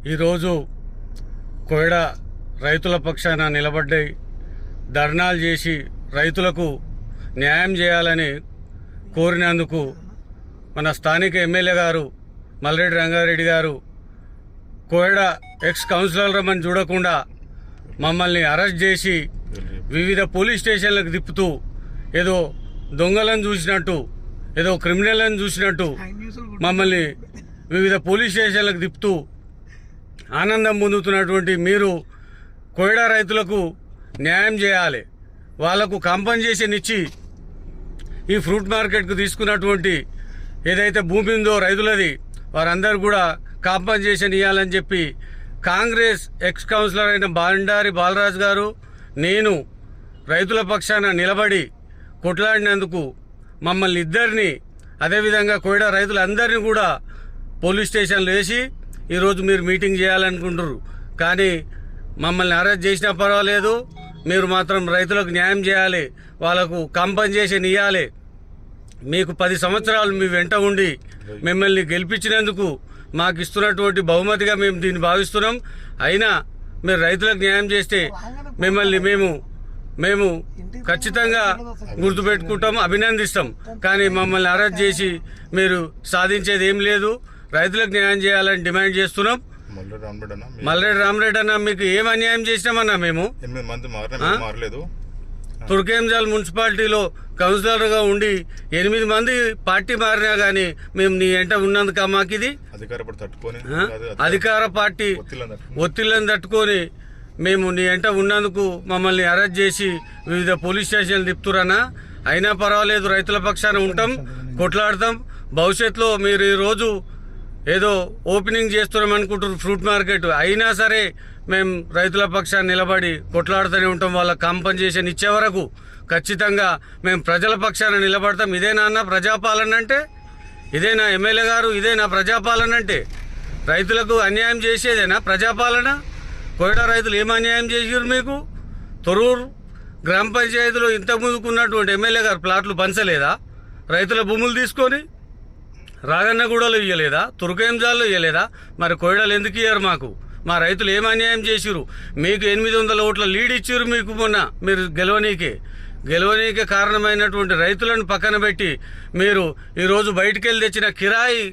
ఈరోజు కోయడ రైతుల పక్షాన నిలబడ్డాయి ధర్నాలు చేసి రైతులకు న్యాయం చేయాలని కోరినందుకు మన స్థానిక ఎమ్మెల్యే గారు మల్రెడ్డి రంగారెడ్డి గారు కోయడ ఎక్స్ కౌన్సిలర్మని చూడకుండా మమ్మల్ని అరెస్ట్ చేసి వివిధ పోలీస్ స్టేషన్లకు తిప్పుతూ ఏదో దొంగలను చూసినట్టు ఏదో క్రిమినల్ని చూసినట్టు మమ్మల్ని వివిధ పోలీస్ స్టేషన్లకు తిప్పుతూ ఆనందం పొందుతున్నటువంటి మీరు కోయడ రైతులకు న్యాయం చేయాలి, వాళ్లకు కాంపన్సేషన్ ఇచ్చి ఈ ఫ్రూట్ మార్కెట్కు తీసుకున్నటువంటి ఏదైతే భూమి ఉందో రైతులది వారందరూ కూడా కాంపన్సేషన్ ఇవ్వాలని చెప్పి కాంగ్రెస్ ఎక్స్ కౌన్సిలర్ అయిన బండారి బాలరాజు గారు నేను రైతుల పక్షాన నిలబడి కొట్లాడినందుకు మమ్మల్ని ఇద్దరిని అదేవిధంగా కోయడ రైతులందరినీ కూడా పోలీస్ స్టేషన్లో వేసి ఈరోజు మీరు మీటింగ్ చేయాలనుకుంటారు. కానీ మమ్మల్ని అరెస్ట్ చేసినా పర్వాలేదు, మీరు మాత్రం రైతులకు న్యాయం చేయాలి, వాళ్ళకు కాంపన్సేషన్ ఇవ్వాలి. మీకు 10 సంవత్సరాలు మీ వెంట ఉండి మిమ్మల్ని గెలిపించినందుకు మాకు ఇస్తున్నటువంటి బహుమతిగా మేము దీన్ని భావిస్తున్నాం. అయినా మీరు రైతులకు న్యాయం చేస్తే మిమ్మల్ని మేము ఖచ్చితంగా గుర్తుపెట్టుకుంటాం, అభినందిస్తాం. కానీ మమ్మల్ని అరెస్ట్ చేసి మీరు సాధించేది ఏం లేదు. రైతులకు న్యాయం చేయాలని డిమాండ్ చేస్తున్నాం. మల్రెడ్డి రామరెడ్డి అన్న మీకు ఏం అన్యాయం చేసినామన్నా? మేము తుర్కేంజాల్ మున్సిపాలిటీలో కౌన్సిలర్గా ఉండి 8 మంది పార్టీ మారినా గానీ మేము నీ వెంట ఉన్నందుక మాకు ఇది అధికార పార్టీ ఒత్తిళ్లను తట్టుకొని మేము నీ వెంట ఉన్నందుకు మమ్మల్ని అరెస్ట్ చేసి వివిధ పోలీస్ స్టేషన్లు తిప్పుతురన్నా? అయినా పర్వాలేదు, రైతుల పక్షాన ఉంటాం, కొట్లాడతాం. భవిష్యత్తులో మీరు ఈరోజు ఏదో ఓపెనింగ్ చేస్తున్నాం అనుకుంటారు ఫ్రూట్ మార్కెట్, అయినా సరే మేము రైతుల పక్షాన్ని నిలబడి కొట్లాడుతూనే ఉంటాం. వాళ్ళ కాంపన్సేషన్ ఇచ్చే వరకు ఖచ్చితంగా మేము ప్రజల పక్షాన నిలబడతాం. ఇదేనా అన్న ప్రజాపాలన అంటే? ఇదేనా ఎమ్మెల్యే గారు? ఇదేనా ప్రజాపాలన అంటే? రైతులకు అన్యాయం చేసేదేనా ప్రజాపాలన? కోయడ రైతులు ఏం అన్యాయం చేసారు మీకు? తొర్రూరు గ్రామ పంచాయతీలో ఇంతకుముందుకు ఉన్నటువంటి ఎమ్మెల్యే గారు ప్లాట్లు పంచలేదా? రైతుల భూములు తీసుకొని రాగన్నగూడలో ఇయ్యలేదా? తుర్కేంజాల్లో ఇయ్యలేదా? మరి కోయడలు ఎందుకు ఇయ్యారు మాకు? మా రైతులు ఏం అన్యాయం చేసిరు? మీకు 800 ఓట్ల లీడ్ ఇచ్చిరు. మీకు మొన్న మీరు గెలవనీకే కారణమైనటువంటి రైతులను పక్కన పెట్టి మీరు ఈరోజు బయటికెళ్ళి తెచ్చిన కిరాయి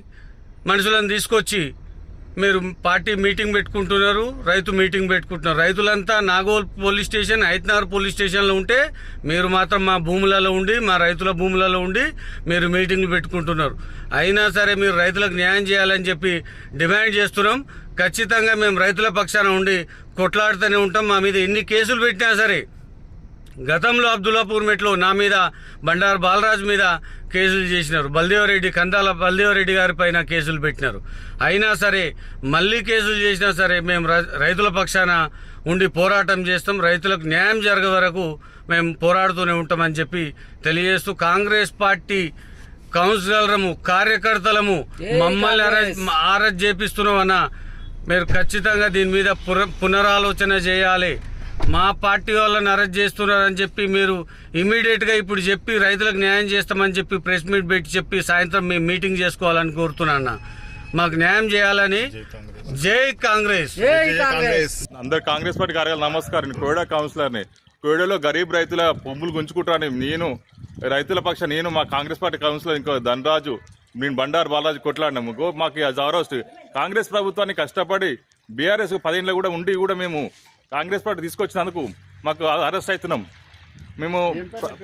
మనుషులను తీసుకొచ్చి మీరు పార్టీ మీటింగ్ పెట్టుకుంటున్నారు, రైతు మీటింగ్ పెట్టుకుంటున్నారు. రైతులంతా నాగోల్ పోలీస్ స్టేషన్, ఐత్నార్ పోలీస్ స్టేషన్లో ఉంటే మీరు మాత్రం మా భూములలో ఉండి, మా రైతుల భూములలో ఉండి మీరు మీటింగ్లు పెట్టుకుంటున్నారు. అయినా సరే మీరు రైతులకు న్యాయం చేయాలని చెప్పి డిమాండ్ చేస్తున్నాం. ఖచ్చితంగా మేము రైతుల పక్షాన ఉండి కొట్లాడుతూనే ఉంటాం. మా మీద ఎన్ని కేసులు పెట్టినా సరే, గతంలో అబ్దుల్లాపూర్ మెట్లో నా మీద బండారు బాలరాజు మీద కేసులు చేసినారు, కందాల బల్దేవరెడ్డి గారి పైన కేసులు పెట్టినారు. అయినా సరే మళ్ళీ కేసులు చేసినా సరే మేము రైతుల పక్షాన ఉండి పోరాటం చేస్తాం. రైతులకు న్యాయం జరిగే వరకు మేము పోరాడుతూనే ఉంటామని చెప్పి తెలియజేస్తూ, కాంగ్రెస్ పార్టీ కౌన్సిలర్లము కార్యకర్తలము మమ్మల్ని అరెస్ట్ చేపిస్తున్నామన్న మీరు ఖచ్చితంగా దీని మీద పునరాలోచన చేయాలి. మా పార్టీ వాళ్ళని అరెస్ట్ చేస్తున్నారని చెప్పి మీరు ఇమీడియట్ గా ఇప్పుడు చెప్పి రైతులకు న్యాయం చేస్తామని చెప్పి ప్రెస్ మీట్ పెట్టి చెప్పి సాయంత్రం మేము మీటింగ్ చేసుకోవాలని కోరుతున్నా. మాకు న్యాయం చేయాలని. జై కాంగ్రెస్. అందరు కాంగ్రెస్ పార్టీ కార్యాలయం నమస్కారం. కోయడ కౌన్సిలర్ని. కోయడలో గరీబ్ రైతుల భూములు గుంజుకుంటారని నేను రైతుల పక్ష నేను మా కాంగ్రెస్ పార్టీ కౌన్సిలర్ ఇంకో ధనరాజు నేను బండారు బాలరాజు కొట్లాడినాము. మాకు జవరోస్ట్ కాంగ్రెస్ ప్రభుత్వాన్ని కష్టపడి బీఆర్ఎస్ 10 ఏళ్ళు కూడా ఉండి కూడా మేము కాంగ్రెస్ పార్టీ తీసుకొచ్చినందుకు మాకు అరెస్ట్ అవుతున్నాం. మేము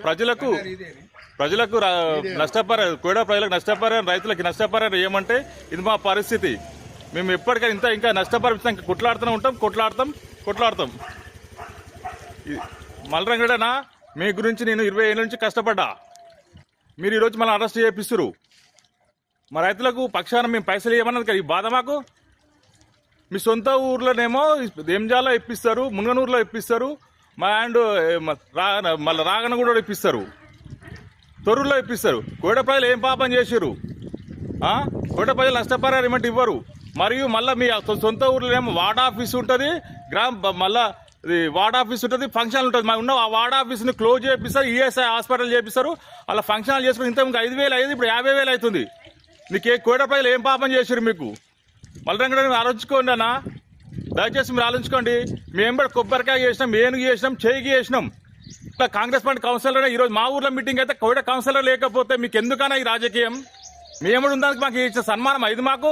ప్రజలకు నష్టపరిహారం, కోయడ ప్రజలకు నష్టపరిహారం, రైతులకి నష్టపరిహారం ఏమంటే ఇది మా పరిస్థితి. మేము ఎప్పటికైనా ఇంకా నష్టపరిస్తాం, కొట్లాడతాం. మల్రంగడనా మీ గురించి నేను 20 ఏళ్ళ నుంచి కష్టపడ్డా, మీరు ఈరోజు మళ్ళీ అరెస్ట్ చేపిస్తున్నారు. మా రైతులకు పక్షాన మేము పైసలు ఇవ్వమన్నది కదా ఈ బాధ మాకు. మీ సొంత ఊర్లోనేమో దేంజాలో ఇప్పిస్తారు, మునగనూరులో ఇప్పిస్తారు, మళ్ళీ రాగనగూడలో ఇప్పిస్తారు, తొర్రూరులో ఇప్పిస్తారు. కోయడ ప్రజలు ఏం పాపం చేశారు? కోయడ ప్రజలు నష్టపరిహారం ఏమంటే ఇవ్వరు. మరియు మళ్ళీ మీ సొంత ఊర్లోనేమో వార్డ్ ఆఫీస్ ఉంటుంది, మళ్ళీ వార్డ్ ఆఫీస్ ఉంటుంది, ఫంక్షన్ ఉంటుంది. మాకు ఉన్న ఆ వార్డ్ ఆఫీస్ని క్లోజ్ చేపిస్తారు, ఈఎస్ఐ హాస్పిటల్ చేపిస్తారు. అలా ఫంక్షన్లు చేసుకుని ఇంతకు 5,000 అయింది, ఇప్పుడు 50,000 అవుతుంది. నీకు కోయడ ప్రజలు ఏం పాపం చేశారు? మీకు మల్లంగడ ఆలోచించుకోండి అన్న. దయచేసి మీరు ఆలోచించుకోండి. మేము కూడా కొబ్బరికాయ చేసినాం, ఏనుగు చేసినాం, చేయికి చేసినాం. ఇట్లా కాంగ్రెస్ పార్టీ కౌన్సిలర్ ఈ రోజు మా ఊర్లో మీటింగ్ అయితే కోవిడ కౌన్సిలర్ లేకపోతే మీకు ఎందుకన్నా ఈ రాజకీయం? మేము ఉండడానికి మాకు ఇచ్చిన సన్మానం ఇది మాకు.